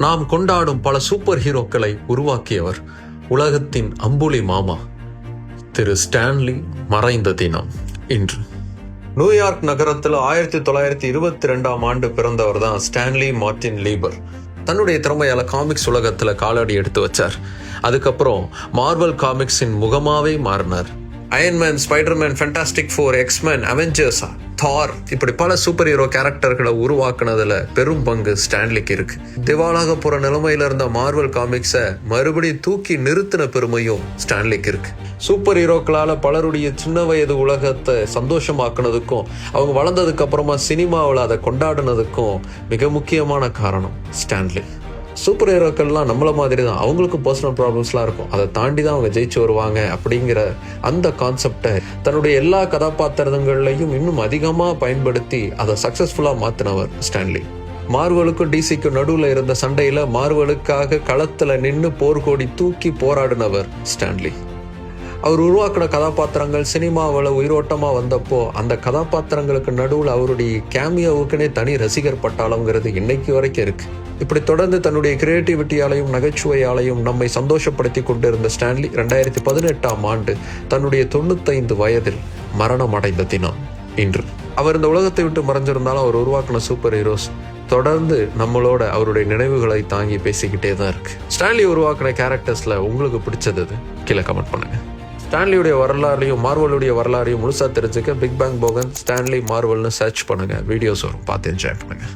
நாம் கொண்டாடும் பல சூப்பர் ஹீரோக்களை உருவாக்கியவர் உலகத்தின் அம்புலி மாமா திரு ஸ்டான்லி மறைந்த தினம் இன்று. நியூயார்க் நகரத்தில் 1922 பிறந்தவர் தான் ஸ்டான்லி மார்டின் லீபர். தன்னுடைய திறமையால காமிக்ஸ் உலகத்துல காலடி எடுத்து வச்சார். அதுக்கப்புறம் மார்வல் காமிக்ஸின் முகமாவே மாறினார். Iron Man, Spiderman, fantastic four, எக்ஸ்மேன், Avengers, தார் இப்படி பல சூப்பர் ஹீரோ கேரக்டர்களை உருவாக்குனதுல பெரும் பங்கு ஸ்டான்லிக்கு இருக்கு. திவாலாக போற நிலைமையில இருந்த மார்வல் காமிக்ஸை மறுபடியும் தூக்கி நிறுத்தின பெருமையும் ஸ்டான்லிக்கு இருக்கு. சூப்பர் ஹீரோக்களால பலருடைய சின்ன வயது உலகத்தை சந்தோஷமாக்குனதுக்கும் அவங்க வளர்ந்ததுக்கு அப்புறமா சினிமாவில் அதை கொண்டாடினதுக்கும் மிக முக்கியமான காரணம் ஸ்டான்லி. சூப்பர் ஹீரோக்கள்லாம் நம்மள மாதிரி தான், அவங்களுக்கும் பர்சனல் ப்ராப்ளம்ஸ்லாம் இருக்கும். அதை தாண்டி தான் அவங்க ஜெயிச்சு வருவாங்க அப்படிங்கிற அந்த கான்செப்டை தன்னுடைய எல்லா கதாபாத்திரங்கள்லையும் இன்னும் அதிகமாக பயன்படுத்தி அதை சக்ஸஸ்ஃபுல்லாக மாற்றினவர் ஸ்டான்லி. மார்வலுக்கும் டிசிக்கும் நடுவில் இருந்த சண்டையில் மார்வலுக்காக களத்தில் நின்று போர்க்கோடி தூக்கி போராடினவர் ஸ்டான்லி. அவர் உருவாக்கின கதாபாத்திரங்கள் சினிமாவில் உயிரோட்டமாக வந்தப்போ அந்த கதாபாத்திரங்களுக்கு நடுவில் அவருடைய கேமியோவுக்குனே தனி ரசிகர் பட்டாளங்கிறது இன்னைக்கு வரைக்கும் இருக்கு. இப்படி தொடர்ந்து தன்னுடைய கிரியேட்டிவிட்டியாலையும் நகைச்சுவையாலையும் நம்மை சந்தோஷப்படுத்தி கொண்டிருந்த ஸ்டான்லி 2018 தன்னுடைய 95 வயதில் மரணம் அடைந்த தினம் இன்று. அவர் இந்த உலகத்தை விட்டு மறைஞ்சிருந்தாலும் அவர் உருவாக்கின சூப்பர் ஹீரோஸ் தொடர்ந்து நம்மளோட அவருடைய நினைவுகளை தாங்கி பேசிக்கிட்டே தான் இருக்கு. ஸ்டான்லி உருவாக்கின கேரக்டர்ஸ்ல உங்களுக்கு பிடிச்சது கீழே கமெண்ட் பண்ணுங்க. ஸ்டான்லியுடைய வரலாறையும் மார்வலுடைய வரலாறையும் முழுசா தெரிஞ்சுக்க பிக் பேங் போகன் ஸ்டான்லி மார்வல்னு சர்ச் பண்ணுங்க. வீடியோஸ் வரும், பார்த்து என்ஜாய் பண்ணுங்க.